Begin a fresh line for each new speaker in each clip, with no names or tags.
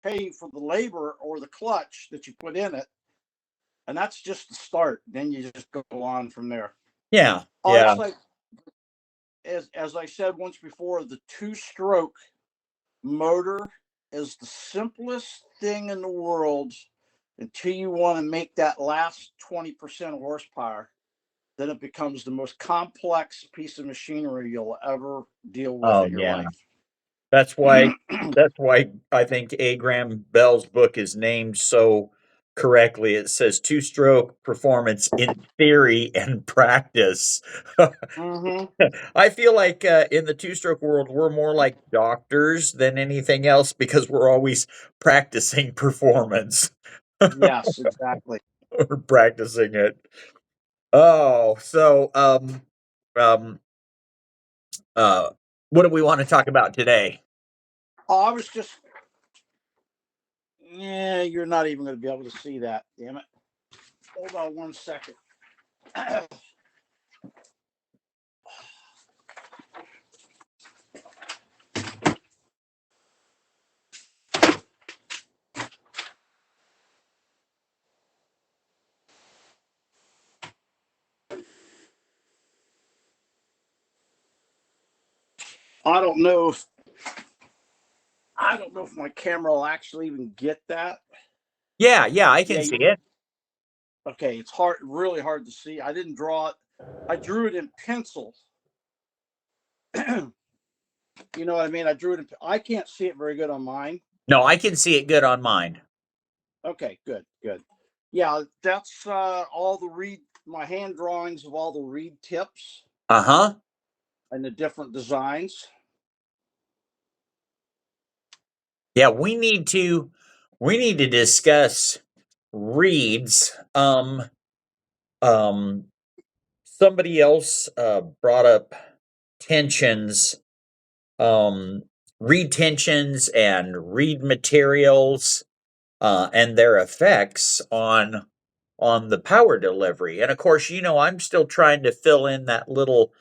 pay for the labor or the clutch that you put in it, and that's just the start. Then you just go on from there.
Yeah.
It's like, as I said once before, the two-stroke motor is the simplest thing in the world until you want to make that last 20% of horsepower. Then it becomes the most complex piece of machinery you'll ever deal with in your life.
That's why I think A. Graham Bell's book is named so correctly. It says two-stroke performance in theory and practice. I feel like in the two-stroke world, we're more like doctors than anything else because we're always practicing performance.
Yes, exactly.
We're practicing it. Oh, so um, what do we want to talk about today?
I was just, you're not even going to be able to see that. Damn it. Hold on 1 second. I don't know if my camera will actually even get that.
Yeah, I can see it.
Okay, it's hard, really hard to see. I didn't draw it. I drew it in pencil. You know what I mean? I drew it. I can't see it very good on mine.
No, I can see it good on mine.
Okay, good. Yeah, that's all the reed. My hand drawings of all the reed tips. And the different designs.
Yeah, we need to discuss reeds. Somebody else brought up tensions, reed tensions and reed materials, and their effects on the power delivery. And of course, I'm still trying to fill in that little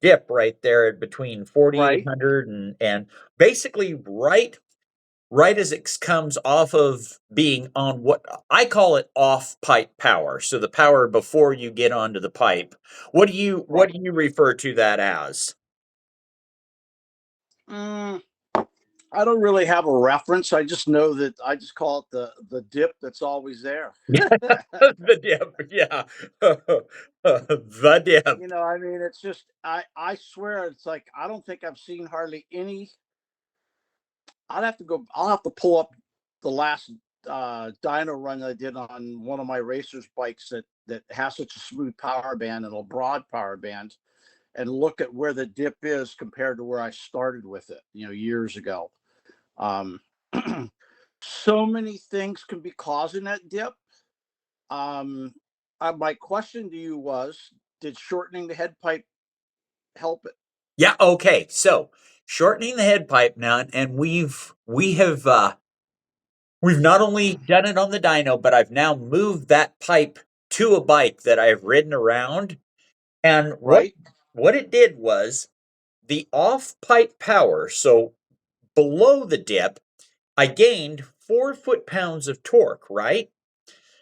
dip right there between 4800 and basically right as it comes off of being on what I call it off pipe power. So the power before you get onto the pipe. What do you refer to that as?
I don't really have a reference. I just know that I just call it the dip that's always there.
The dip, yeah. The dip.
I mean, it's just I swear it's like I don't think I've seen hardly any. I'll have to pull up the last dyno run that I did on one of my racers bikes that has such a smooth power band and a broad power band, and look at where the dip is compared to where I started with it, years ago. So many things can be causing that dip. My question to you was, did shortening the head pipe help it?
Yeah, okay. So shortening the head pipe now, and we've not only done it on the dyno, but I've now moved that pipe to a bike that I've ridden around. And what it did was the off pipe power, so below the dip, I gained 4 foot-pounds of torque, right?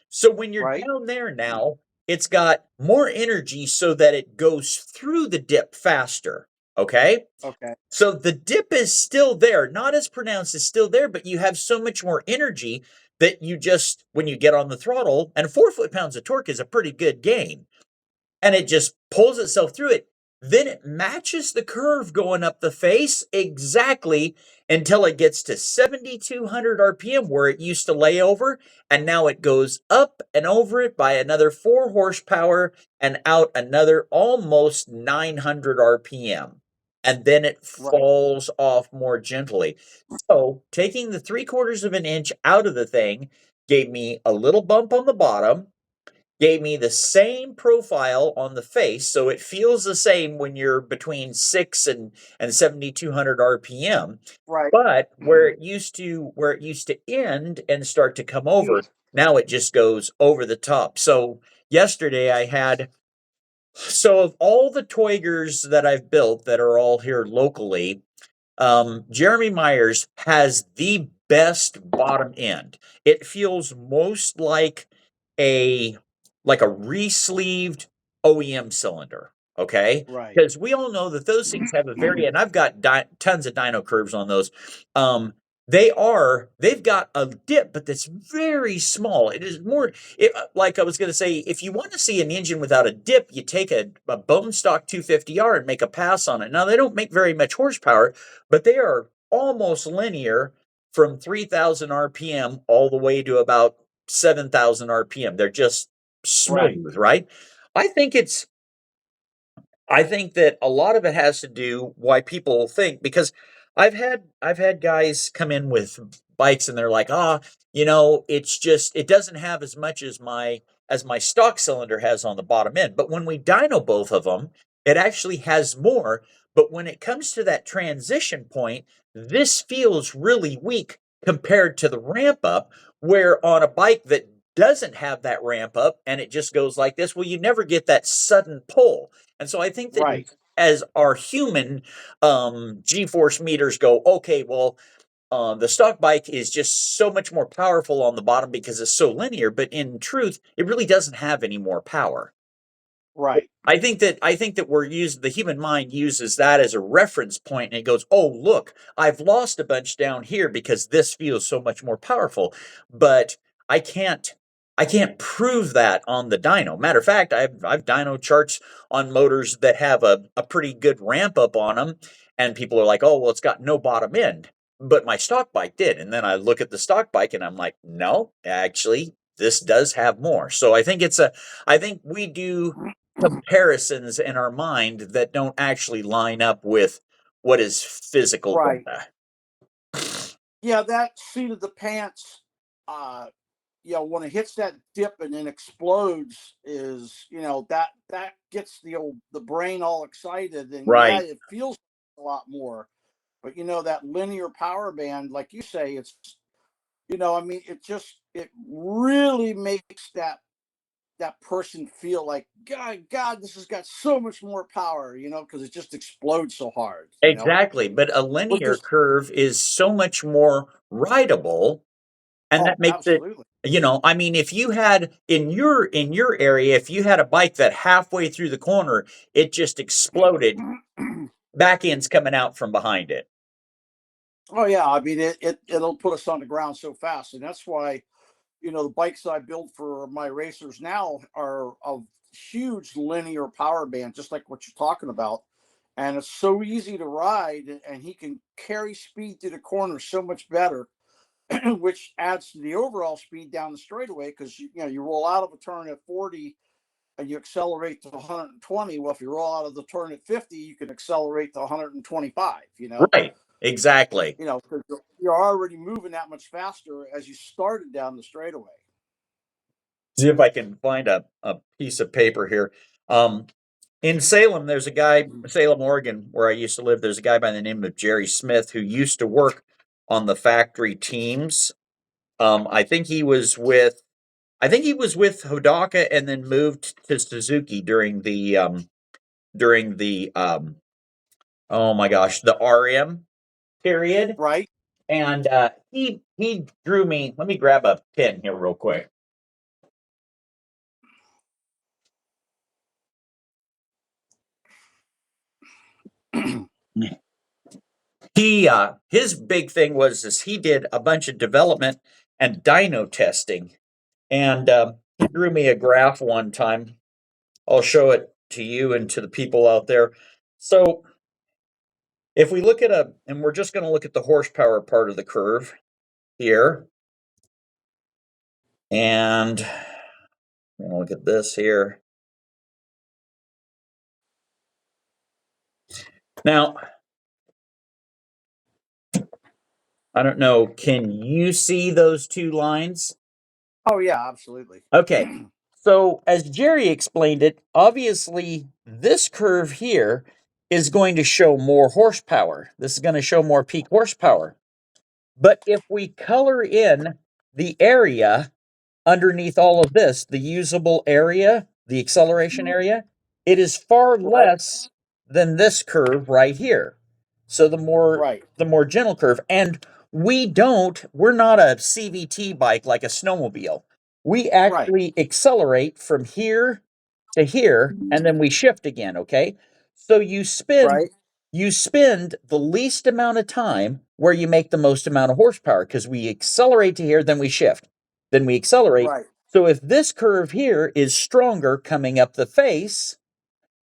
So when you're down there now, it's got more energy so that it goes through the dip faster. Okay?
Okay.
So the dip is still there, not as pronounced, it's still there, but you have so much more energy that you just, when you get on the throttle, and 4 foot-pounds of torque is a pretty good gain, and it just pulls itself through it. Then it matches the curve going up the face exactly until it gets to 7,200 RPM where it used to lay over. And now it goes up and over it by another 4 horsepower and out another almost 900 RPM. And then it falls off more gently. So taking the 3/4 of an inch out of the thing gave me a little bump on the bottom, gave me the same profile on the face, so it feels the same when you're between 6 and 7,200 RPM. But where it used to end and start to come over, now it just goes over the top. So yesterday I had of all the Toigers that I've built that are all here locally, Jeremy Myers has the best bottom end. It feels most a like a re-sleeved OEM cylinder. Okay,
Right.
because we all know that those things have a very, and I've got tons of dyno curves on those. Um, they've got a dip, but that's very small. It is more like I was going to say, if you want to see an engine without a dip, you take a bone stock 250R and make a pass on it. Now they don't make very much horsepower, but they are almost linear from 3,000 RPM all the way to about 7,000 RPM. They're just
Right.
smooth, right? I think it's I think that a lot of it has to do why people think, because I've had guys come in with bikes and they're like, it's just it doesn't have as much as my stock cylinder has on the bottom end. But when we dyno both of them, it actually has more. But when it comes to that transition point, this feels really weak compared to the ramp up, where on a bike that doesn't have that ramp up and it just goes like this, well, you never get that sudden pull. And so I think that
Right.
as our human G-force meters go, okay, well, the stock bike is just so much more powerful on the bottom because it's so linear, but in truth, it really doesn't have any more power.
Right.
I think that the human mind uses that as a reference point, and it goes, "Oh, look, I've lost a bunch down here because this feels so much more powerful." But I can't I can't prove that on the dyno. Matter of fact, I've dyno charts on motors that have a pretty good ramp up on them, and people are like, "Oh, well, it's got no bottom end." But my stock bike did. And then I look at the stock bike and I'm like, "No, actually, this does have more." So I think we do comparisons in our mind that don't actually line up with what is physical
Right.
data.
Yeah, that seat of the pants, uh, when it hits that dip and then explodes, is that gets the brain all excited, and yeah,
Right.
it feels a lot more. But that linear power band, like you say, I mean, it really makes that person feel like, God, this has got so much more power, because it just explodes so hard.
Exactly. But a
With
linear
this,
curve is so much more rideable, and
oh,
that makes it,
absolutely.
I mean, if you had in your area, if you had a bike that halfway through the corner, it just exploded, back end's coming out from behind it.
Oh yeah, I mean it'll put us on the ground so fast, and that's why the bikes I build for my racers now are a huge linear power band, just like what you're talking about, and it's so easy to ride, and he can carry speed through the corner so much better, which adds to the overall speed down the straightaway because you roll out of a turn at 40 and you accelerate to 120. Well, if you roll out of the turn at 50, you can accelerate to 125.
Right. Exactly.
Because you're already moving that much faster as you started down the straightaway.
See if I can find a piece of paper here. Um, in Salem, there's a guy, Salem, Oregon, where I used to live. There's a guy by the name of Jerry Smith who used to work on the factory teams. I think he was with, I think he was with Hodaka and then moved to Suzuki during the oh my gosh, the RM period.
Right.
And he drew me. Let me grab a pen here real quick. He his big thing was is he did a bunch of development and dyno testing, and he drew me a graph one time. I'll show it to you and to the people out there. So if we look at and we're just going to look at the horsepower part of the curve here, and I'm going to look at this here. Now, I don't know, can you see those two lines?
Oh yeah, absolutely.
Okay. So, as Jerry explained it, obviously this curve here is going to show more horsepower. This is going to show more peak horsepower. But if we color in the area underneath all of this, the usable area, the acceleration area, it is far
Right.
less than this curve right here. So the more
Right.
the more gentle curve. And we're not a CVT bike like a snowmobile. We
Right.
actually accelerate from here to here and then we shift again, okay? So
Right.
you spend the least amount of time where you make the most amount of horsepower because we accelerate to here, then we shift, then we accelerate.
Right.
So if this curve here is stronger coming up the face,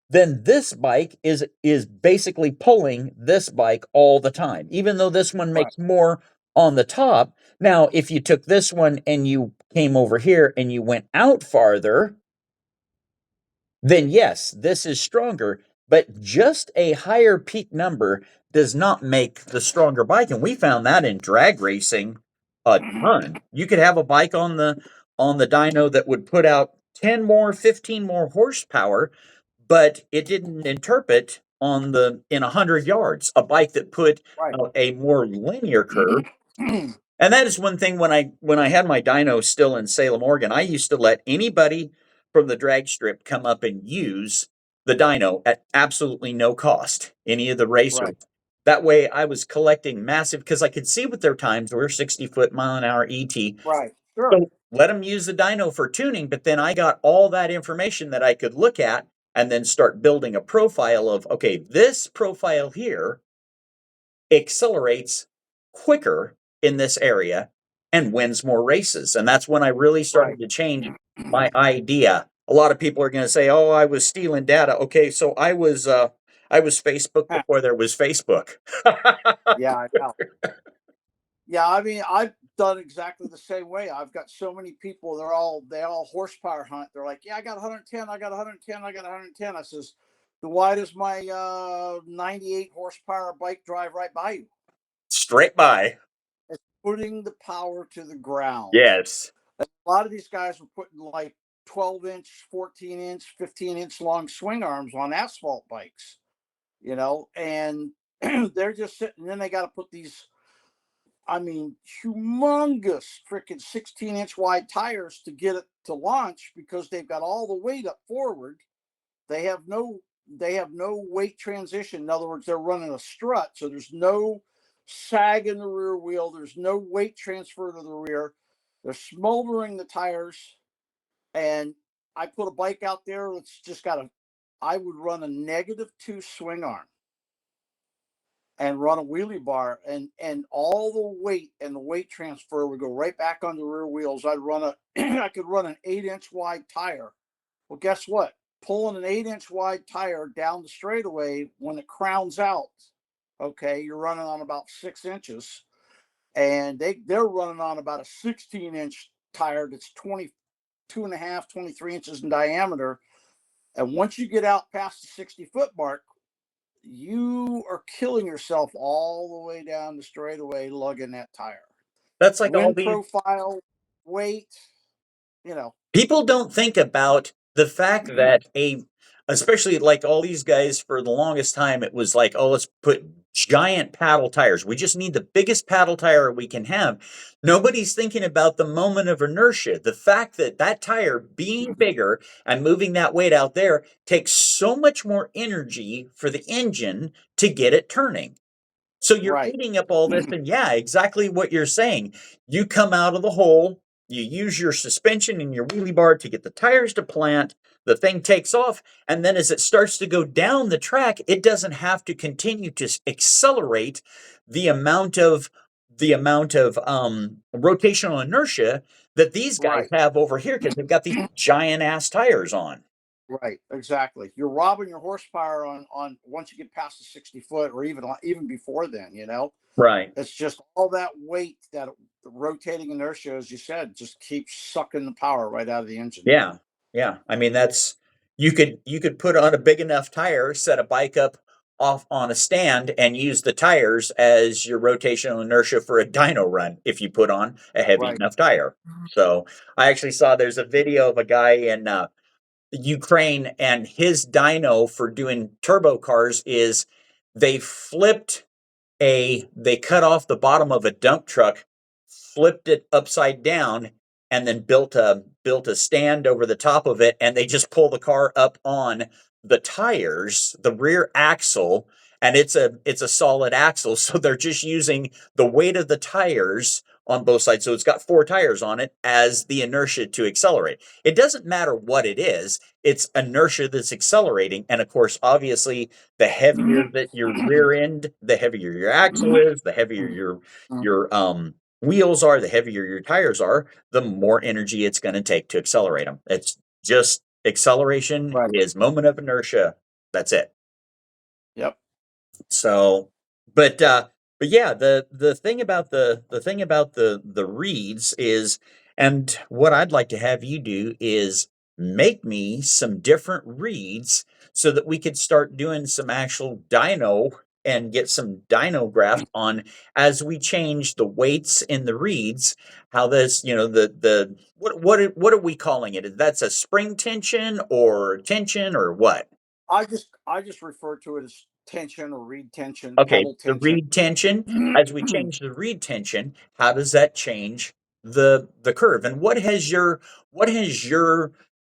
then this bike is basically pulling this bike all the time, even though this one
Right.
makes more on the top. Now, if you took this one and you came over here and you went out farther, then yes, this is stronger, but just a higher peak number does not make the stronger bike. And we found that in drag racing a ton. You could have a bike on the dyno that would put out 10 more, 15 more horsepower, but it didn't interpret on the in 100 yards, a bike that put
Right.
a more linear curve. And that is one thing when I had my dyno still in Salem, Oregon, I used to let anybody from the drag strip come up and use the dyno at absolutely no cost, any of the racers.
Right.
That way I was collecting massive because I could see what their times were, 60-foot mile an hour ET.
Right. Sure.
So let them use the dyno for tuning, but then I got all that information that I could look at and then start building a profile of, okay, this profile here accelerates quicker in this area and wins more races. And that's when I really
Right.
started to change my idea. A lot of people are going to say, "Oh, I was stealing data." Okay, so I was Facebook
Huh.
before there was Facebook.
Yeah, I know. Yeah, I mean, I've done exactly the same way. I've got so many people, they all horsepower hunt. They're like, "Yeah, I got 110, I got 110, I got 110." I says, "Then why does my 98 horsepower bike drive right by you?"
Straight by.
It's putting the power to the ground.
Yes.
A lot of these guys were putting like 12-inch, 14-inch, 15-inch long swing arms on asphalt bikes, and they're just sitting. And then they got to put these, I mean, humongous freaking 16-inch wide tires to get it to launch because they've got all the weight up forward. They have no they have no weight transition. In other words, they're running a strut, so there's no sag in the rear wheel. There's no weight transfer to the rear. They're smoldering the tires, and I put a bike out there that's just got a. I would run a -2 swing arm and run a wheelie bar, and all the weight and the weight transfer would go right back on the rear wheels. I'd run a I could run an 8-inch wide tire. Well, guess what? Pulling an 8-inch wide tire down the straightaway when it crowns out, okay, you're running on about 6 inches, and they're running on about a 16-inch tire that's 22 and a half, 23 inches in diameter. And once you get out past the 60-foot mark, you are killing yourself all the way down the straightaway lugging that tire.
That's like all
Wind
these
profile, weight, you know.
people don't think about the fact that especially like all these guys for the longest time, it was like, oh, let's put giant paddle tires. We just need the biggest paddle tire we can have. Nobody's thinking about the moment of inertia. The fact that that tire being bigger and moving that weight out there takes so much more energy for the engine to get it turning. So you're
Right,
eating up all this, and yeah, exactly what you're saying. You come out of the hole, you use your suspension and your wheelie bar to get the tires to plant, the thing takes off, and then as it starts to go down the track, it doesn't have to continue to accelerate the amount of rotational inertia that these guys
right.
have over here because they've got these giant ass tires on.
Right, exactly. You're robbing your horsepower on once you get past the 60 foot, or even before then.
Right.
It's just all that weight, that rotating inertia, as you said, just keeps sucking the power right out of the engine.
Yeah. Yeah. I mean, that's you could put on a big enough tire, set a bike up off on a stand and use the tires as your rotational inertia for a dyno run if you put on a heavy
Right,
enough tire. So I actually saw there's a video of a guy in Ukraine and his dyno for doing turbo cars is they flipped they cut off the bottom of a dump truck, flipped it upside down, and then built a stand over the top of it, and they just pull the car up on the tires, the rear axle, and it's a solid axle, so they're just using the weight of the tires on both sides. So it's got 4 tires on it as the inertia to accelerate. It doesn't matter what it is, it's inertia that's accelerating. And of course, obviously, the heavier that your rear end, the heavier your axle is, the heavier your wheels are, the heavier your tires are, the more energy it's going to take to accelerate them. It's just acceleration
Right.
is moment of inertia. That's it.
Yep.
So, but yeah, the thing about the reeds is, and what I'd like to have you do is make me some different reeds so that we could start doing some actual dyno and get some dyno graph on as we change the weights in the reeds. How this, the what are we calling it? That's a spring tension or what?
I just refer to it as tension or reed tension,
Okay,
pebble
the
tension.
reed tension. As we change the reed tension, how does that change the curve? And what has your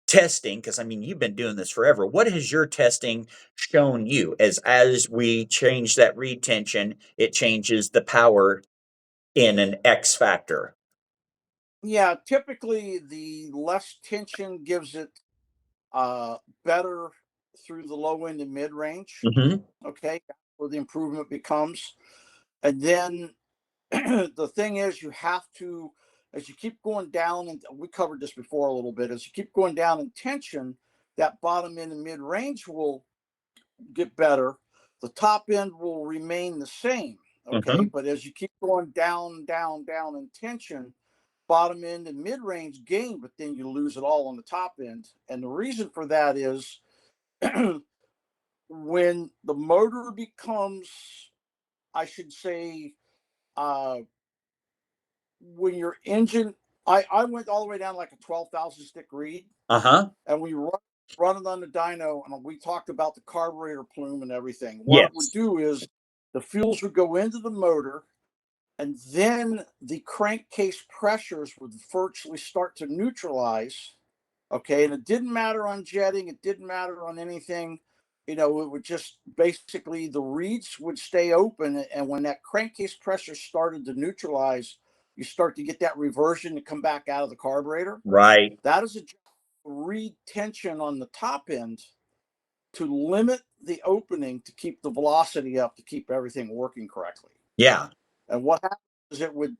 testing? Because I mean, you've been doing this forever. What has your testing shown you as we change that reed tension, it changes the power in an X factor?
Yeah, typically the less tension gives it uh, better through the low end and mid range.
Hmm.
Okay, that's where the improvement becomes. And then the thing is, you have to, as you keep going down, and we covered this before a little bit, as you keep going down in tension, that bottom end and mid range will get better. The top end will remain the same. Okay,
Hmm.
but as you keep going down, down, down in tension, bottom end and mid range gain, but then you lose it all on the top end. And the reason for that is when the motor becomes, I should say, uh, when your engine, I went all the way down like a 12,000 stick read,
Uh-huh.
and we run it on the dyno, and we talked about the carburetor plume and everything. What it would
Yes.
do is the fuels would go into the motor, and then the crankcase pressures would virtually start to neutralize. Okay, and it didn't matter on jetting, it didn't matter on anything. It would just basically the reeds would stay open, and when that crankcase pressure started to neutralize, you start to get that reversion to come back out of the carburetor.
Right.
That is a reed tension on the top end to limit the opening to keep the velocity up to keep everything working correctly.
Yeah.
And what happens is it would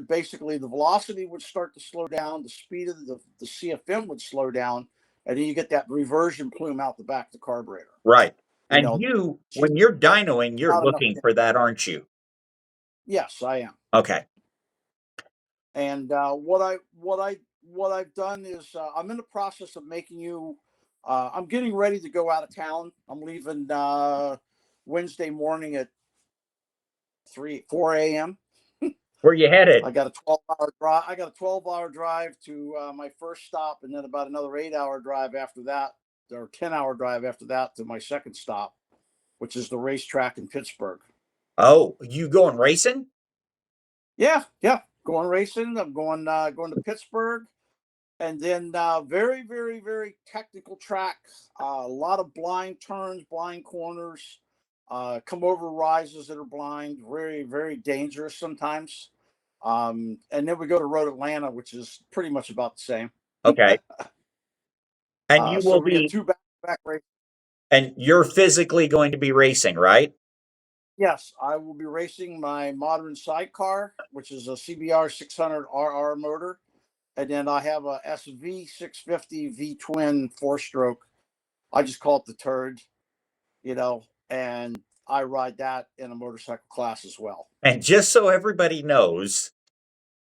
basically the velocity would start to slow down, the speed of the CFM would slow down, and then you get that reversion plume out the back of the carburetor.
Right.
You
And
know,
you,
just
when you're dynoing, you're
not enough.
looking for that, aren't you?
Yes, I am.
Okay.
And what I've done is I'm in the process of making you. I'm getting ready to go out of town. I'm leaving Wednesday morning at 4 a.m.
Where you
I
headed?
got a 12-hour drive. I got a 12-hour drive to my first stop, and then about another 8-hour drive after that, or 10-hour drive after that to my second stop, which is the racetrack in Pittsburgh.
Oh, you going racing?
Yeah, yeah, going racing. I'm going to Pittsburgh, and then very, very, very technical track. A lot of blind turns, blind corners, come over rises that are blind. Very, very dangerous sometimes. And then we go to Road Atlanta, which is pretty much about the same.
Okay. And you
So
will
we get
be,
two back-to-back races.
and you're physically going to be racing, right?
Yes, I will be racing my modern sidecar, which is a CBR 600 RR motor, and then I have a SV 650 V twin four-stroke. I just call it the turd, and I ride that in a motorcycle class as well.
And just so everybody knows,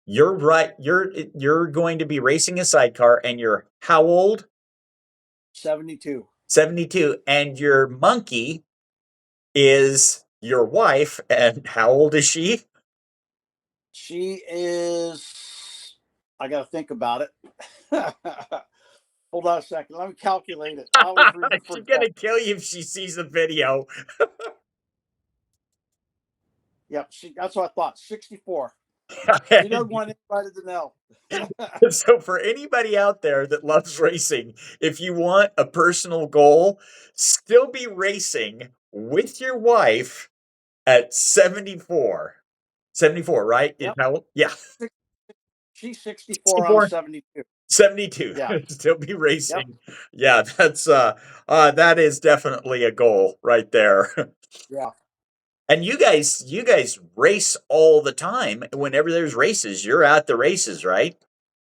you're right. You're going to be racing a sidecar, and you're how old?
72.
72. And your monkey is your wife, and how old is she?
She is. I got to think about it. Hold on a second. Let me calculate it. I always
She's
forget.
gonna kill you if she sees the video.
Yep, that's what I thought. 64. She doesn't want anybody to know.
So for anybody out there that loves racing, if you want a personal goal, still be racing with your wife at 74. 74, right? Is
Yep.
how, yeah,
She's 64 on
64,
72.
72.
Yeah.
Still be
Yep.
racing. Yeah, that is definitely a goal right there.
Yeah.
And you guys race all the time. Whenever there's races, you're at the races, right?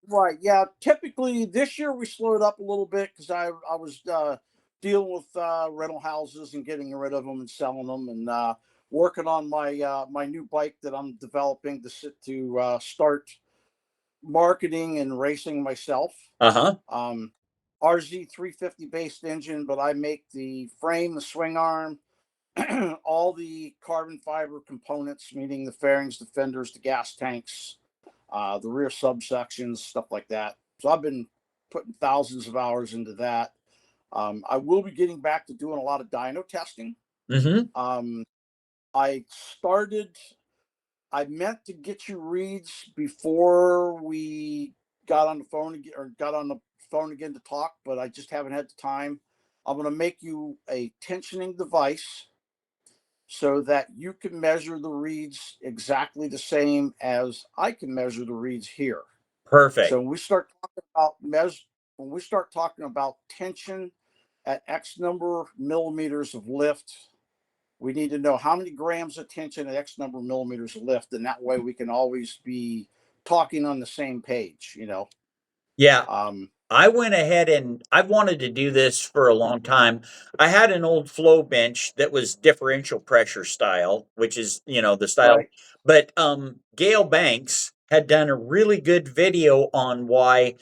Right. Yeah. Typically, this year we slowed up a little bit because I was dealing with rental houses and getting rid of them and selling them, and working on my new bike that I'm developing to start marketing and racing myself.
Uh-huh.
Um, RZ 350 based engine, but I make the frame, the swing arm, all the carbon fiber components, meaning the fairings, the fenders, the gas tanks, the rear subsections, stuff like that. So I've been putting thousands of hours into that. I will be getting back to doing a lot of dyno testing.
Mm-hmm.
Um, I started. I meant to get you reads before we got on the phone again, or got on the phone again to talk, but I just haven't had the time. I'm going to make you a tensioning device so that you can measure the reads exactly the same as I can measure the reads here. So
Perfect.
when we start talking about when we start talking about tension at X number millimeters of lift, we need to know how many grams of tension at X number of millimeters of lift, and that way we can always be talking on the same page.
Yeah,
Um,
I went ahead and I've wanted to do this for a long time. I had an old flow bench that was differential pressure style, which is, the style.
right,
But Gail Banks had done a really good video on why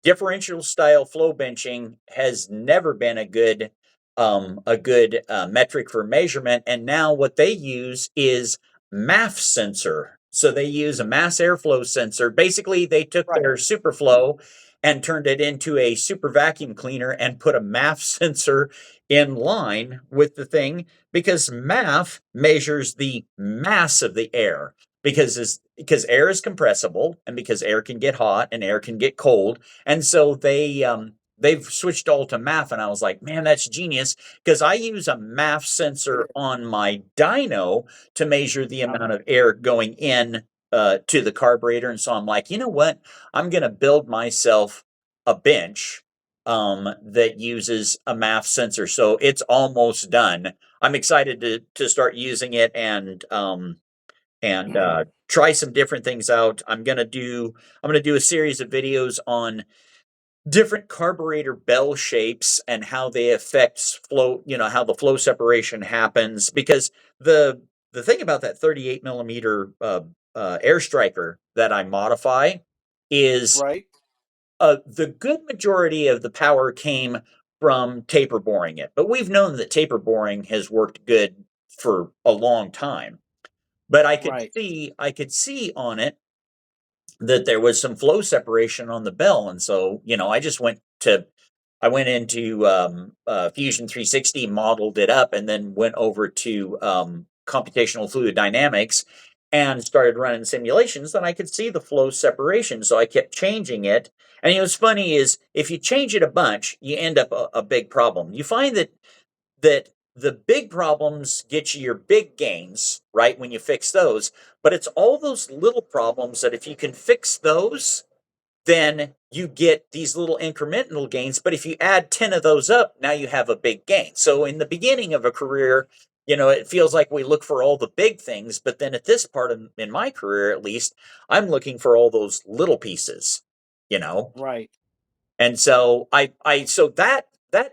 differential style flow benching has never been a good metric for measurement, and now what they use is MAF sensor. So they use a mass airflow sensor. Basically, they took
right,
their superflow and turned it into a super vacuum cleaner and put a MAF sensor in line with the thing, because MAF measures the mass of the air, because air is compressible, and because air can get hot and air can get cold. And so they've switched all to MAF, and I was like, man, that's genius, because I use a MAF
it
sensor
is.
on my dyno to measure the
Uh-huh.
amount of air going in to the carburetor. And so I'm like, you know what? I'm going to build myself a bench that uses a MAF sensor. So it's almost done. I'm excited to start using it and try some different things out. I'm gonna do a series of videos on different carburetor bell shapes and how they affect flow, how the flow separation happens. Because the thing about that 38 millimeter air striker that I modify is
Right,
the good majority of the power came from taper boring it. But we've known that taper boring has worked good for a long time. But
right.
I could see on it that there was some flow separation on the bell. And so, I went into Fusion 360, modeled it up, and then went over to computational fluid dynamics and started running simulations. Then I could see the flow separation. So I kept changing it. And what's funny is, if you change it a bunch, you end up a big problem. You find that the big problems get you your big gains, right? When you fix those, but it's all those little problems that, if you can fix those, then you get these little incremental gains. But if you add 10 of those up, now you have a big gain. So in the beginning of a career, it feels like we look for all the big things, but then at this part in my career, at least, I'm looking for all those little pieces, you know?
Right.
And so so that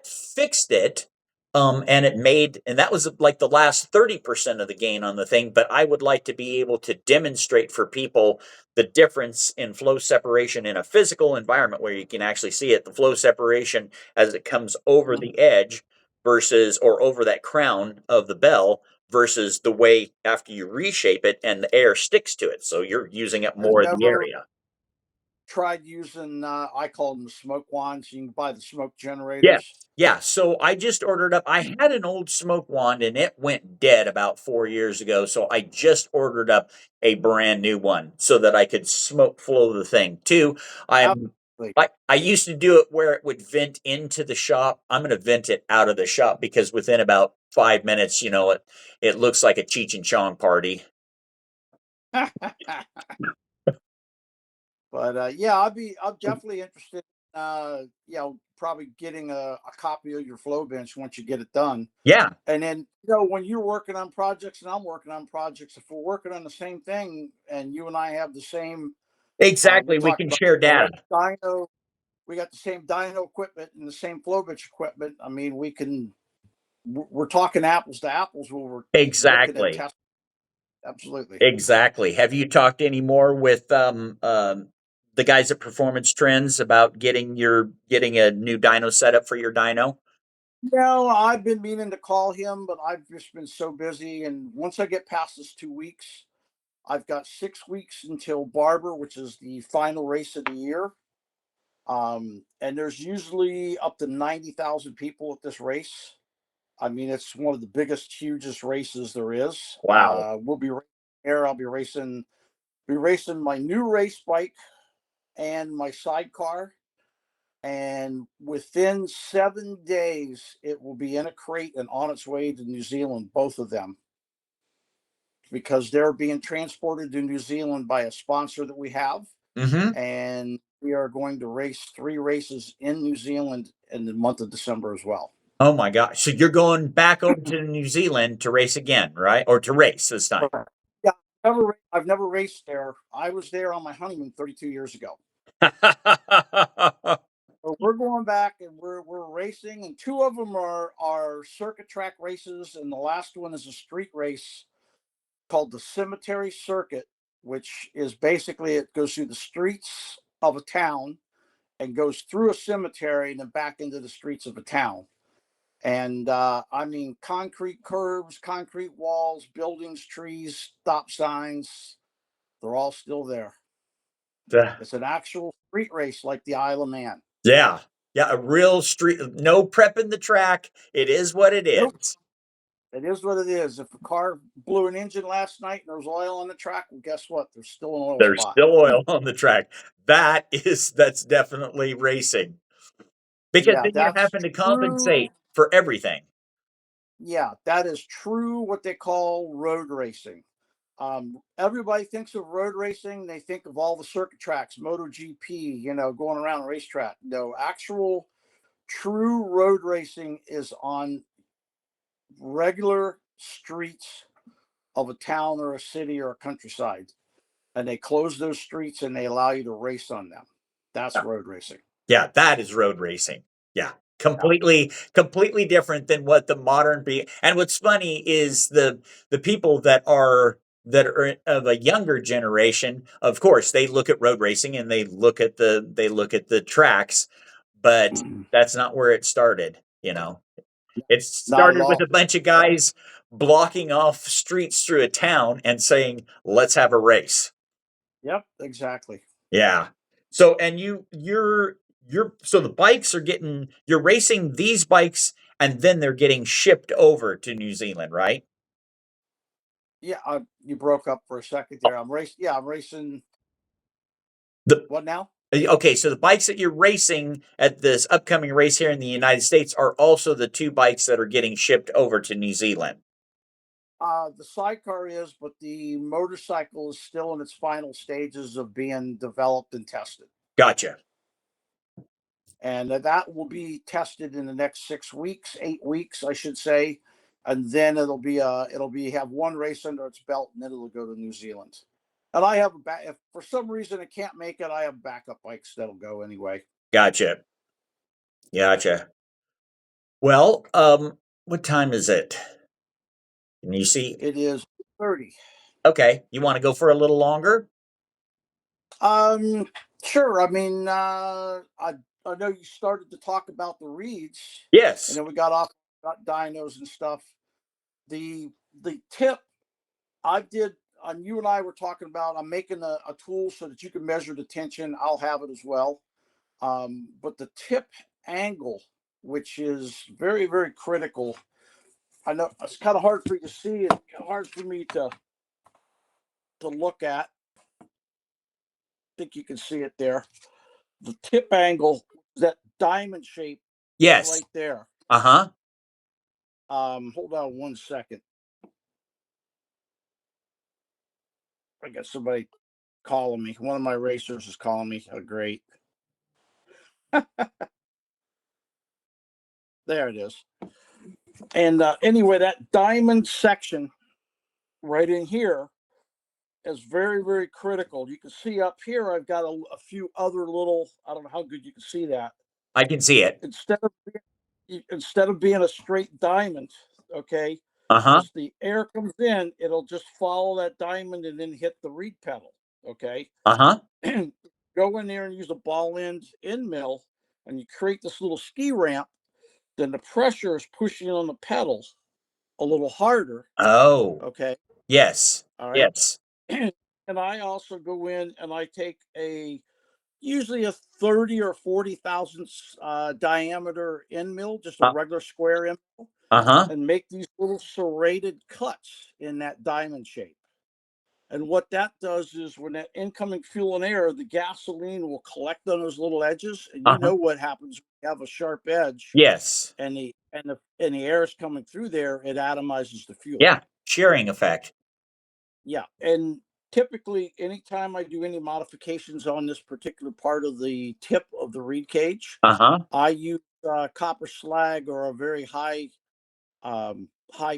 fixed it. And that was like the last 30% of the gain on the thing. But I would like to be able to demonstrate for people the difference in flow separation in a physical environment where you can actually see it, the flow separation as it comes over
Mhm.
the edge versus, or over that crown of the bell, versus the way after you reshape it and the air sticks to it. So you're using up
Have
more
you
of the
ever
area.
tried using? I call them the smoke wands. You can buy the smoke
Yeah.
generators.
Yeah. So I just ordered up. I had an old smoke wand and it went dead about 4 years ago. So I just ordered up a brand new one so that I could smoke flow the thing too.
How
I'm Like I used to do it where it would vent into the shop. I'm going to vent it out of the shop because within about 5 minutes, it looks like a Cheech and Chong party.
But yeah, I'm definitely interested. Probably getting a copy of your flow bench once you get it done.
Yeah,
And then, when you're working on projects and I'm working on projects, if we're working on the same thing and you and I have the same, we
exactly. We
talked
can
about
share
the
data.
dyno, we got the same dyno equipment and the same flow bench equipment. I mean, we're talking apples to apples when we're looking at
Exactly.
testing. Absolutely.
Exactly. Have you talked any more with the guys at Performance Trends about getting a new dyno setup for your dyno?
No, I've been meaning to call him, but I've just been so busy. And once I get past this 2 weeks, I've got 6 weeks until Barber, which is the final race of the year. And there's usually up to 90,000 people at this race. I mean, it's one of the biggest, hugest races there is.
Wow.
We'll be there. I'll be racing my new race bike and my sidecar. And within 7 days, it will be in a crate and on its way to New Zealand, both of them, because they're being transported to New Zealand by a sponsor that we have.
Mm-hmm.
And we are going to race 3 races in New Zealand in the month of December as well.
Oh my gosh. So you're going back over to New Zealand to race again, right? Or to race this time.
Yeah, I've never raced there. I was there on my honeymoon 32 years ago. So we're going back and we're racing, and two of them are circuit track races, and the last one is a street race called the Cemetery Circuit, which is basically it goes through the streets of a town and goes through a cemetery and then back into the streets of a town. And I mean, concrete curbs, concrete walls, buildings, trees, stop signs, they're all still there. It's an actual street race like the Isle of Man.
Yeah. Yeah. A real street, no prep in the track. It is what it
Nope.
is.
It is what it is. If a car blew an engine last night and there's oil on the track, well, guess what? There's still an oil
There's
spot.
still oil on the track. That's definitely racing. Because
Yeah,
then you're
that's
having to
true.
compensate for everything.
Yeah, that is true. What they call road racing. Everybody thinks of road racing. They think of all the circuit tracks, MotoGP, going around a racetrack. No, actual true road racing is on regular streets of a town or a city or a countryside. And they close those streets and they allow you to race on them. That's road racing.
Yeah, that is road racing. Yeah.
Yeah.
Completely different than what the modern be. And what's funny is the people that are of a younger generation, of course, they look at road racing and they look at the tracks, but that's not where it started. It
Not at
started with
all.
a bunch of guys blocking off streets through a town and saying, "Let's have a race."
Yep, exactly.
Yeah. So and so the bikes are you're racing these bikes and then they're getting shipped over to New Zealand, right?
Yeah, you broke up for a second
Oh,
there. I'm racing. Yeah, I'm racing.
the
What now?
okay, so the bikes that you're racing at this upcoming race here in the United States are also the two bikes that are getting shipped over to New Zealand.
The sidecar is, but the motorcycle is still in its final stages of being developed and tested.
Gotcha.
And that will be tested in the next 6 weeks, 8 weeks, I should say. And then it'll be have one race under its belt, and then it'll go to New Zealand. And I have if for some reason it can't make it, I have backup bikes that'll go anyway.
Gotcha. Gotcha. Well, what time is it? Can you see?
It is 30.
Okay, you want to go for a little longer?
Um, sure. I mean, I know you started to talk about the reeds, and
Yes.
then we got off about dynos and stuff. The tip I did, and you and I were talking about. I'm making a tool so that you can measure the tension. I'll have it as well. But the tip angle, which is very very critical. I know it's kind of hard for you to see and hard for me to look at. I think you can see it there. the tip angle, that diamond shape
Yes.
right there.
Uh-huh.
Hold on one second. I got somebody calling me. One of my racers is calling me. Oh, great. There it is. And anyway, that diamond section right in here is very, very critical. You can see up here, I've got a few other little, I don't know how good you can see that.
I can see it.
Instead of being a straight diamond, okay,
Uh-huh.
as the air comes in, it'll just follow that diamond and then hit the reed pedal, okay?
Uh-huh.
Go in there and use a ball end mill, and you create this little ski ramp, then the pressure is pushing on the pedal a little harder,
Oh,
okay?
yes.
All right.
Yes.
And I also go in and I take usually a 30 or 40 thousandths diameter end mill, just a
Uh,
regular square end mill,
uh-huh.
and make these little serrated cuts in that diamond shape. And what that does is when that incoming fuel and air, the gasoline will collect on those little edges, and you
Uh-huh.
know what happens when you have a sharp edge
Yes.
and the air is coming through there, it atomizes the fuel.
Yeah. Shearing effect.
Yeah, and typically, anytime I do any modifications on this particular part of the tip of the reed cage,
Uh-huh.
I use copper slag or a very high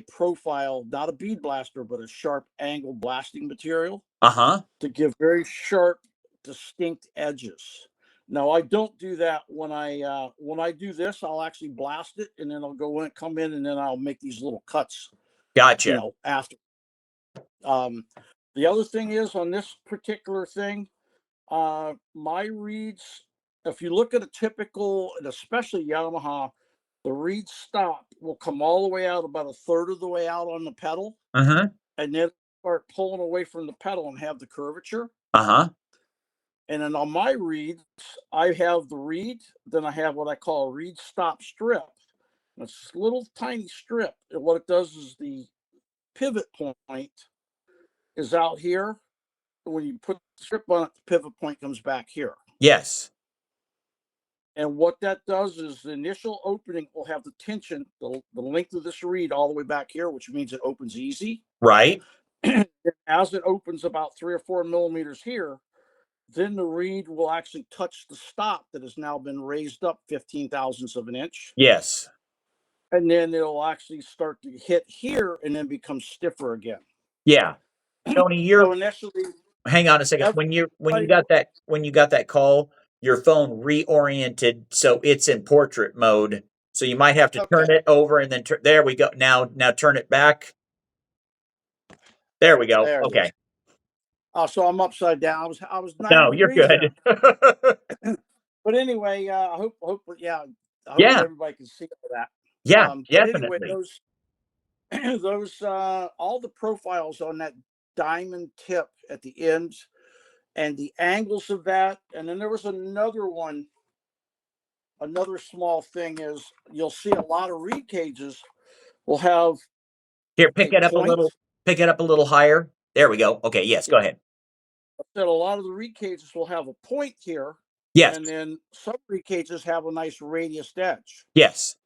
profile, not a bead blaster, but a sharp angle blasting material
Uh-huh.
to give very sharp, distinct edges. Now I don't do that when I do this. I'll actually blast it, and then I'll come in, and then I'll make these little cuts.
Gotcha.
After. Um, the other thing is on this particular thing, my reeds. If you look at a typical, and especially Yamaha, the reed stop will come all the way out about a third of the way out on the pedal,
Uh-huh.
and then start pulling away from the pedal and have the curvature.
Uh-huh.
And then on my reeds, I have the reed, then I have what I call a reed stop strip. It's a little tiny strip. And what it does is the pivot point is out here. When you put the strip on it, the pivot point comes back here.
Yes.
And what that does is the initial opening will have the tension, the length of this reed all the way back here, which means it opens easy.
Right.
As it opens about 3 or 4 millimeters here, then the reed will actually touch the stop that has now been raised up 15 thousandths of an inch.
Yes.
And then it'll actually start to hit here and then become stiffer again.
Yeah. Tony,
So
you're
initially,
hang on a second.
everybody,
When you got that call, your phone reoriented so it's in portrait mode. So you might have to
okay,
turn it over and then there we go. Now turn it back. There we go.
there it is.
Okay.
Oh, so I'm upside down. I was 90
No, you're
degrees there.
good.
But anyway, yeah, I hope
Yeah.
everybody can see all that.
Yeah,
But anyway,
definitely.
those all the profiles on that diamond tip at the end and the angles of that, and then there was another one. Another small thing is you'll see a lot of reed cages will have
Here,
a point.
pick it up a little higher. There we go. Okay, yes,
Yeah,
go ahead.
that a lot of the reed cages will have a point here,
Yes.
and then some reed cages have a nice radius edge.
Yes.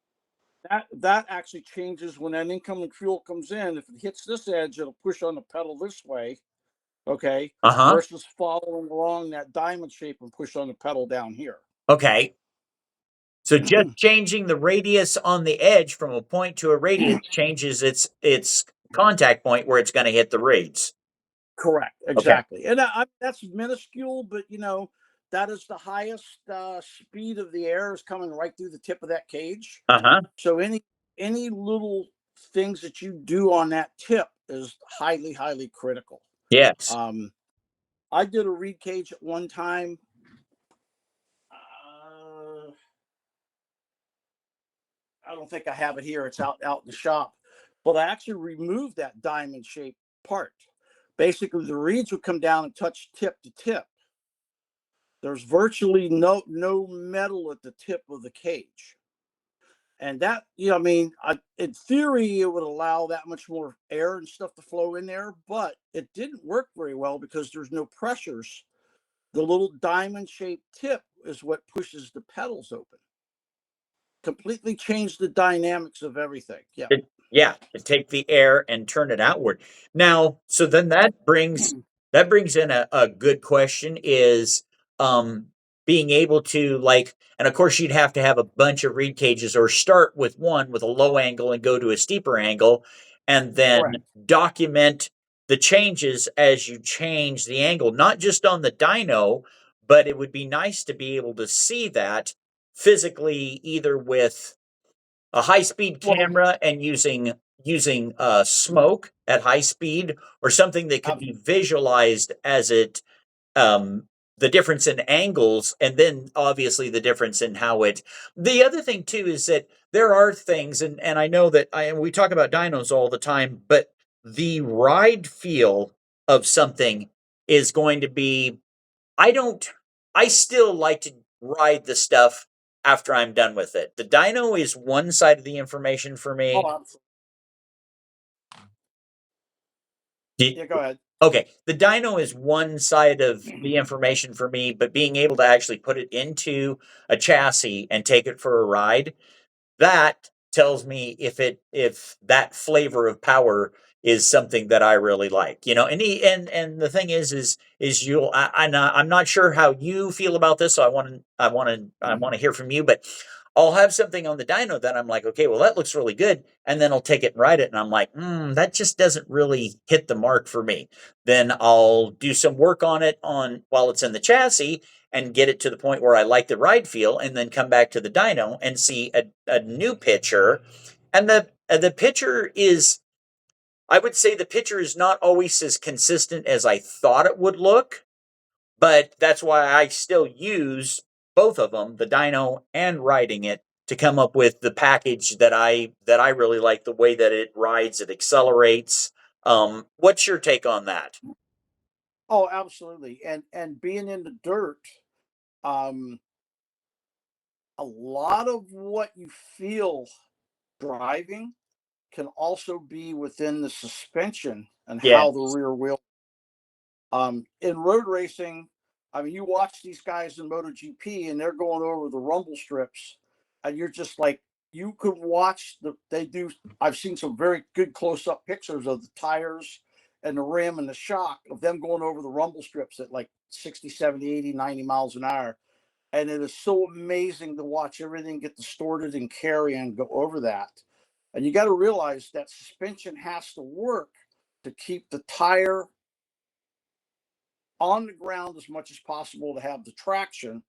That actually changes when that incoming fuel comes in. If it hits this edge, it'll push on the pedal this way, okay,
Uh-huh.
versus following along that diamond shape and push on the pedal down here.
Okay. So just changing the radius on the edge from a point to a radius changes its contact point where it's going to hit the reeds.
Correct,
Okay.
exactly. And that's minuscule, but that is the highest speed of the air is coming right through the tip of that cage.
Uh-huh.
So any little things that you do on that tip is highly, highly critical.
Yes.
Um, I did a reed cage at one time. Uh, I don't think I have it here. It's out in the shop. But I actually removed that diamond shaped part. Basically, the reeds would come down and touch tip to tip. There's virtually no metal at the tip of the cage. And that, I mean, in theory, it would allow that much more air and stuff to flow in there, but it didn't work very well because there's no pressures. The little diamond shaped tip is what pushes the pedals open. Completely changed the dynamics of everything. Yeah.
Yeah, to take the air and turn it outward. Now, so then that brings in a good question is being able to like, and of course you'd have to have a bunch of reed cages or start with one with a low angle and go to a steeper angle and then
Correct.
document the changes as you change the angle, not just on the dyno, but it would be nice to be able to see that physically either with a high speed
Well,
camera and using smoke at high speed or something that could be visualized as it um the difference in angles and then obviously the difference in how it the other thing too is that there are things and I know that we talk about dynos all the time, but the ride feel of something is going to be I don't. I still like to ride the stuff after I'm done with it. The dyno is one side of the information for
oh,
me.
absolutely.
Do-
Yeah, go ahead.
Okay, the dyno is one side of the information for me, but being able to actually put it into a chassis and take it for a ride, that tells me if that flavor of power is something that I really like, and the thing is I'm not sure how you feel about this, so I want to hear from you, but I'll have something on the dyno that I'm like, okay, well that looks really good, and then I'll take it and ride it, and I'm like, that just doesn't really hit the mark for me. Then I'll do some work on it on while it's in the chassis, and get it to the point where I like the ride feel, and then come back to the dyno and see a new picture. And the picture is, I would say, the picture is not always as consistent as I thought it would look, but that's why I still use both of them, the dyno and riding it, to come up with the package that I really like the way that it rides, it accelerates. What's your take on that?
Oh, absolutely. And being in the dirt, um, a lot of what you feel driving can also be within the suspension and how the
Yes.
rear wheel. In road racing, I mean, you watch these guys in MotoGP and they're going over the rumble strips, and you're just like, you could watch they do. I've seen some very good close up pictures of the tires and the rim and the shock of them going over the rumble strips at like 60, 70, 80, 90 miles an hour. And it is so amazing to watch everything get distorted and carry and go over that. And you got to realize that suspension has to work to keep the tire on the ground as much as possible to have the traction.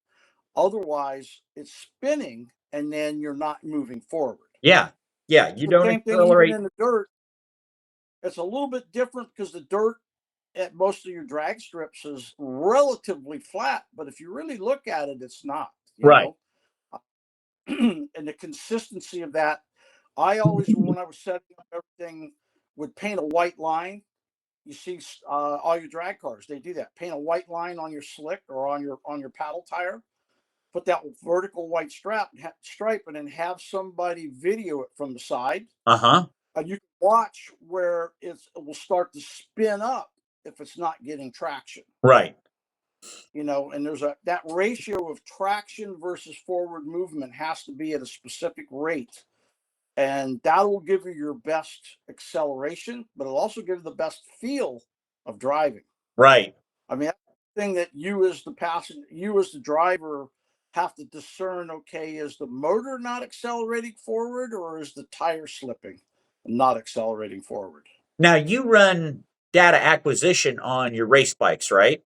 Otherwise, it's spinning and then you're not moving forward.
Yeah. Yeah. You
The
don't
same thing, even
accelerate.
in the dirt, it's a little bit different because the dirt at most of your drag strips is relatively flat. But if you really look at it, it's not, you
Right.
know. And the consistency of that, I always, when I was setting up everything, would paint a white line. You see, all your drag cars, they do that. Paint a white line on your slick or on your paddle tire. Put that vertical white stripe, and then have somebody video it from the side,
Uh-huh.
and you can watch where it will start to spin up if it's not getting traction.
Right.
And there's that ratio of traction versus forward movement has to be at a specific rate, and that will give you your best acceleration, but it'll also give you the best feel of driving.
Right.
I mean, that's the thing that you as the passenger, you as the driver, have to discern. Okay, is the motor not accelerating forward, or is the tire slipping and not accelerating forward?
Now you run data acquisition on your race bikes, right?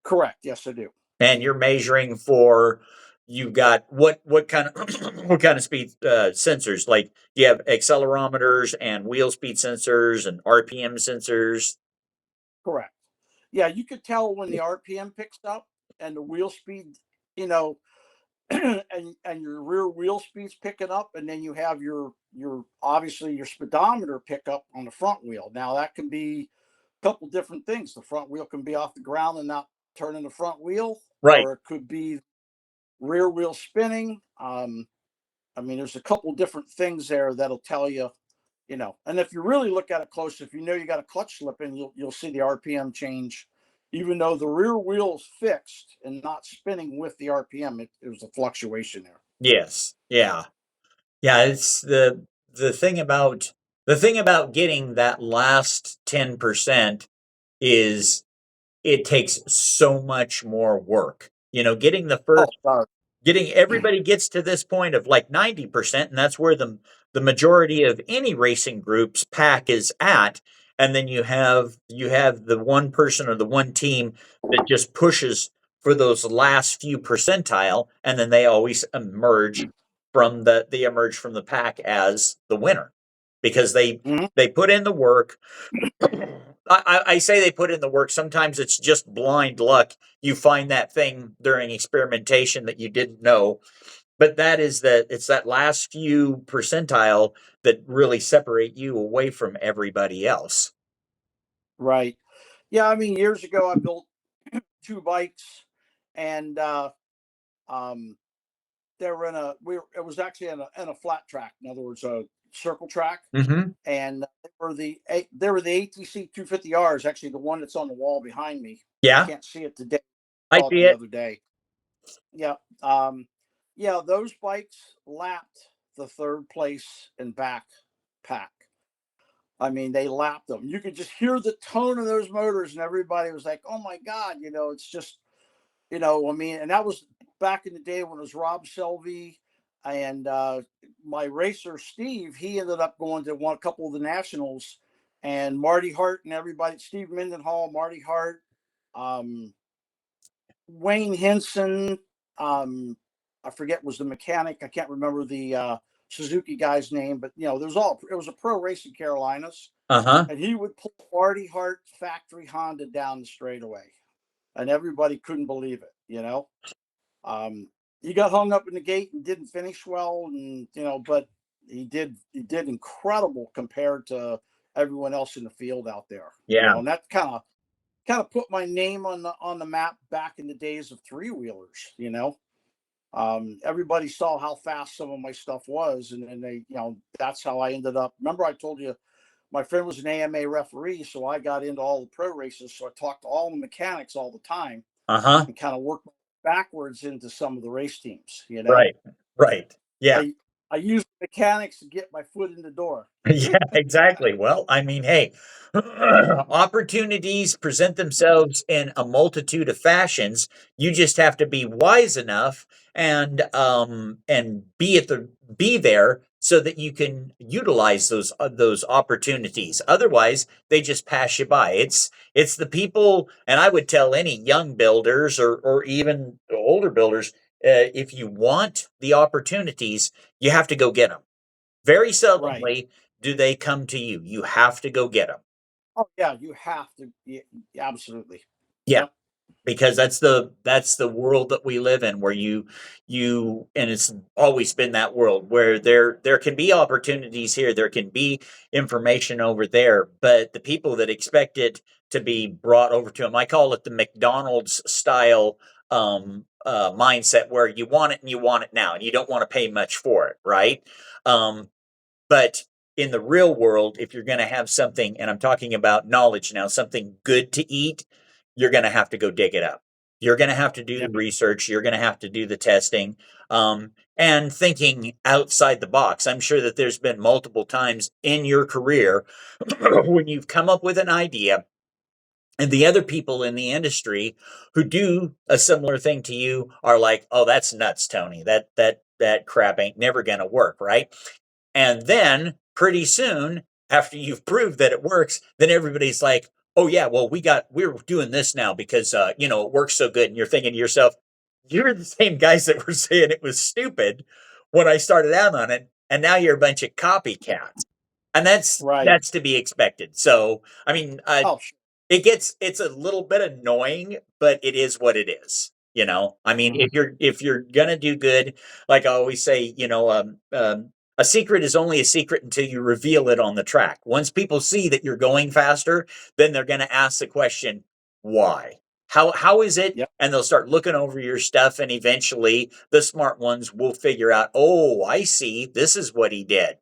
Correct. Yes, I do.
And you're measuring for you've got what kind of what kind of speed sensors? Like do you have accelerometers and wheel speed sensors and RPM sensors?
Correct. Yeah, you could tell when the RPM picks up and the wheel speed, you know, and your rear wheel speed's picking up, and then you have your obviously your speedometer pickup on the front wheel. Now that can be a couple different things. The front wheel can be off the ground and not turning the front wheel,
Right.
or it could be rear wheel spinning. I mean, there's a couple different things there that'll tell you, And if you really look at it close, if you know you got a clutch slip in, you'll see the RPM change, even though the rear wheel's fixed and not spinning with the RPM, it was a fluctuation there.
Yes. Yeah. Yeah, it's the thing about getting that last 10% is it takes so much more work. Getting the
Oh,
first
God.
getting everybody gets to this point of like 90%, and that's where the majority of any racing group's pack is at. And then you have the one person or the one team that just pushes for those last few percentile, and then they always emerge from the pack as the winner because they
Mhm.
they put in the work. I say they put in the work. Sometimes it's just blind luck. You find that thing during experimentation that you didn't know. But it's that last few percentile that really separate you away from everybody else.
Right. Yeah, I mean, years ago, I built two bikes, and um, they were it was actually in a flat track. In other words, a circle track.
Hmm.
And they were the ATC 250Rs, actually the one that's on the wall behind me. You
Yeah,
can't see it today. I
I
saw it
see
the
it.
other day. Yeah. Yeah, those bikes lapped the third place and back pack. I mean, they lapped them. You could just hear the tone of those motors, and everybody was like, "Oh my God!" It's just, I mean, and that was back in the day when it was Rob Selvey and my racer Steve. He ended up going to a couple of the nationals, and Marty Hart and everybody, Steve Mendenhall, Marty Hart, um, Wayne Henson. I forget was the mechanic. I can't remember the Suzuki guy's name, but it was a pro race in Carolinas,
Uh-huh.
and he would pull Marty Hart factory Honda down the straightaway, and everybody couldn't believe it. Um, he got hung up in the gate and didn't finish well, and but he did incredible compared to everyone else in the field out there.
Yeah.
And that kind of put my name on the map back in the days of three wheelers. Everybody saw how fast some of my stuff was, and they, that's how I ended up. Remember, I told you my friend was an AMA referee, so I got into all the pro races. So I talked to all the mechanics all the time
Uh-huh.
and kind of worked backwards into some of the race teams.
Right. Right. Yeah.
I I use mechanics to get my foot in the door.
Yeah, exactly. Well, I mean, hey, opportunities present themselves in a multitude of fashions. You just have to be wise enough and be there so that you can utilize those opportunities. Otherwise, they just pass you by. It's the people, and I would tell any young builders or even older builders, if you want the opportunities, you have to go get them. Very
Right.
seldomly do they come to you. You have to go get them.
Oh yeah, you have to. Yeah, absolutely.
Yeah,
Yep.
because that's the world that we live in, where you and it's always been that world where there can be opportunities here, there can be information over there, but the people that expect it to be brought over to them, I call it the McDonald's style mindset, where you want it and you want it now, and you don't want to pay much for it, right? Um, But in the real world, if you're going to have something, and I'm talking about knowledge now, something good to eat, you're going to have to go dig it up. You're going to have to do the
Yep.
research. You're going to have to do the testing, and thinking outside the box. I'm sure that there's been multiple times in your career when you've come up with an idea, and the other people in the industry who do a similar thing to you are like, "Oh, that's nuts, Tony. That crap ain't never going to work," right? And then pretty soon, after you've proved that it works, then everybody's like, "Oh yeah, well we're doing this now because it works so good." And you're thinking to yourself, "You're the same guys that were saying it was stupid when I started out on it, and now you're a bunch of copycats." And that's
Right.
that's to be expected. So, I mean,
Oh, sure.
it's a little bit annoying, but it is what it is. I mean,
Mhm.
if you're gonna do good, like I always say, a secret is only a secret until you reveal it on the track. Once people see that you're going faster, then they're gonna ask the question, why? How is it?
Yep.
And they'll start looking over your stuff, and eventually the smart ones will figure out, oh, I see, this is what he did.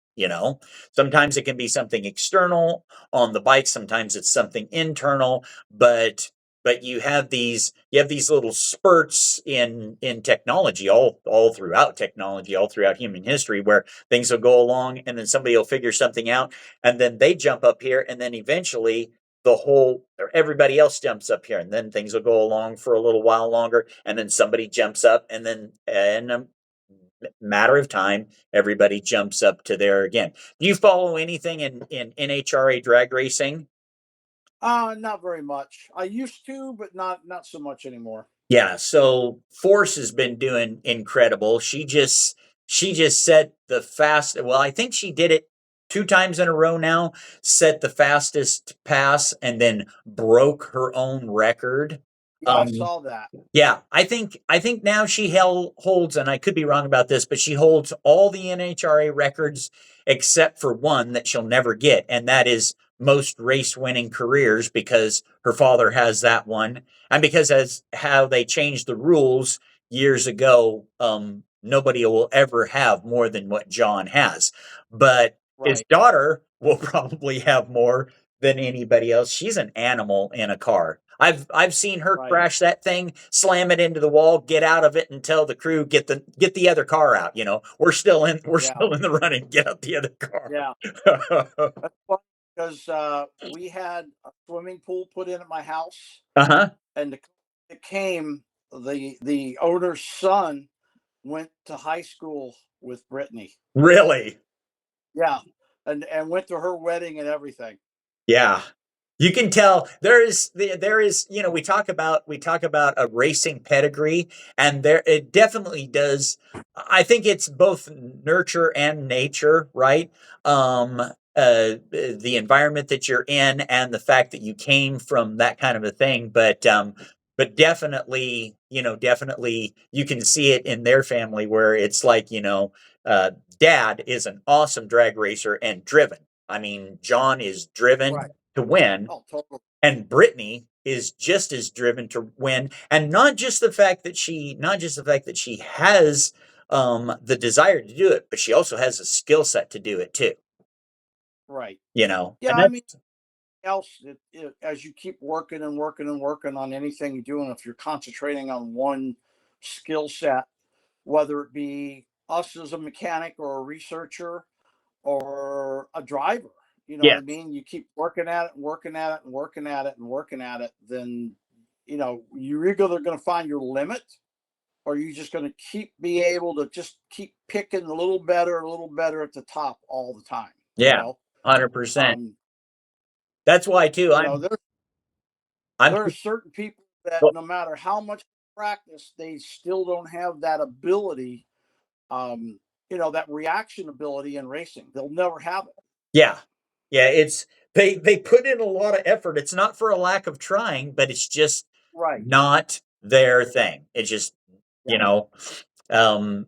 Sometimes it can be something external on the bike. Sometimes it's something internal, but but you have these little spurts in technology, all throughout technology, all throughout human history, where things will go along and then somebody will figure something out and then they jump up here and then eventually the whole or everybody else jumps up here and then things will go along for a little while longer and then somebody jumps up and then in a matter of time everybody jumps up to there again. Do you follow anything in NHRA drag racing?
Not very much. I used to, but not so much anymore.
Yeah, so Force has been doing incredible. She just set the fast, well, I think she did it two times in a row now, set the fastest pass and then broke her own record.
Yeah, I
Um
saw that.
yeah, I think now she holds, and I could be wrong about this, but she holds all the NHRA records except for one that she'll never get, and that is most race winning careers because her father has that one, and because as how they changed the rules years ago, nobody will ever have more than what John has, but his
Right,
daughter will probably have more than anybody else. She's an animal in a car. I've seen her
right.
crash that thing, slam it into the wall, get out of it, and tell the crew get the other car out. We're still in we're
Yeah,
still in the running. Get out the other car.
yeah. That's funny because we had a swimming pool put in at my house,
Uh-huh.
and it came the owner's son went to high school with Brittany.
Really?
Yeah, and went to her wedding and everything.
Yeah. You can tell there is, we talk about a racing pedigree, and there it definitely does. I think it's both nurture and nature, right? The environment that you're in and the fact that you came from that kind of a thing, but definitely you can see it in their family where it's like, uh, dad is an awesome drag racer and driven. I mean, John is driven
Right.
to win,
Oh, totally.
and Brittany is just as driven to win. And not just the fact that she has the desire to do it, but she also has a skill set to do it too.
Right.
And
Yeah, I mean,
that's
else as you keep working and working and working on anything you do, and if you're concentrating on one skill set, whether it be us as a mechanic or a researcher or a driver, you know what I
yes,
mean? You keep working at it and working at it and working at it and working at it, then you're either going to find your limit or you're just going to keep be able to just keep picking a little better at the top all the time, you
yeah,
know?
100%.
Um,
That's why too.
you know,
I'm
there are certain people that
well,
no matter how much practice, they still don't have that ability, that reaction ability in racing. They'll never have it.
yeah, yeah. They put in a lot of effort. It's not for a lack of trying, but it's just
Right.
not their thing. It's just
Yeah.
you know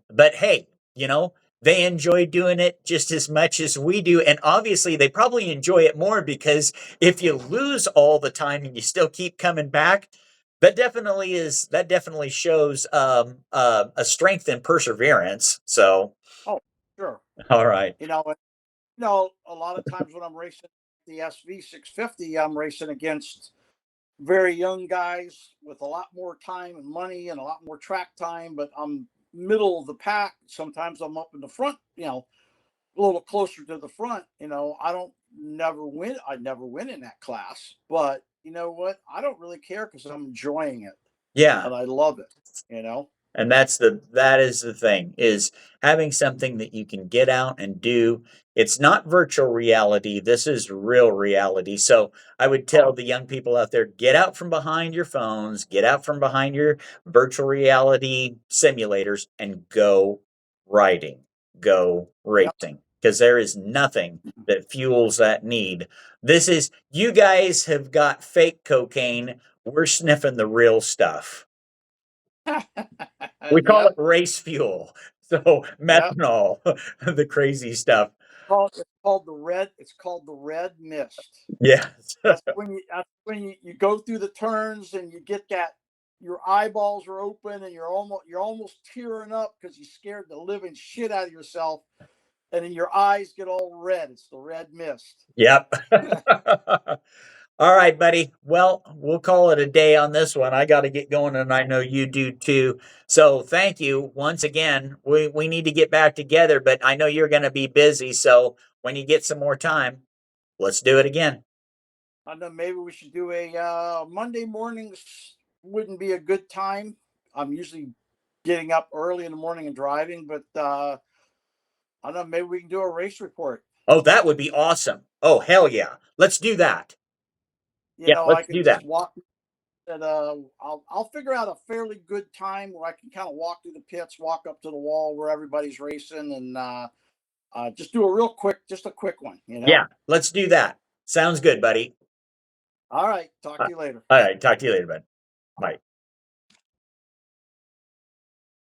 but hey, they enjoy doing it just as much as we do. And obviously, they probably enjoy it more because if you lose all the time and you still keep coming back, that definitely shows a strength and perseverance. So,
Oh, sure.
all right.
A lot of times when I'm racing the SV 650, I'm racing against very young guys with a lot more time and money and a lot more track time, but I'm middle of the pack. Sometimes I'm up in the front, a little closer to the front. I don't never win. I never win in that class, but you know what? I don't really care because I'm enjoying it
Yeah.
and I love it. You know.
And that is the thing, is having something that you can get out and do. It's not virtual reality. This is real reality. So I would
Oh,
tell the young people out there, get out from behind your phones, get out from behind your virtual reality simulators and go riding, go
yep.
racing. Because there is nothing that fuels that need. You guys have got fake cocaine. We're sniffing the real stuff. We call
Yep.
it race fuel. So
Yep.
methanol, the crazy stuff.
It's called the red mist.
Yeah.
That's when you go through the turns and you get that your eyeballs are open and you're almost tearing up because you scared the living shit out of yourself, and then your eyes get all red. It's the red mist.
Yep. All right, buddy. Well, we'll call it a day on this one. I got to get going, and I know you do too. So thank you once again. We need to get back together, but I know you're going to be busy. So when you get some more time, let's do it again.
I know maybe we should do a Monday mornings wouldn't be a good time. I'm usually getting up early in the morning and driving, but I don't know, maybe we can do a race report.
Oh, that would be awesome. Oh, hell yeah. Let's do that.
You
Yeah,
know, I
let's
can
do that.
just walk at I'll figure out a fairly good time where I can kind of walk through the pits, walk up to the wall where everybody's racing, and just do a real quick, just a quick one. You know.
Yeah, let's do that. Sounds good, buddy.
All right. Talk to you later.
All right. Talk to you later, bud. Bye.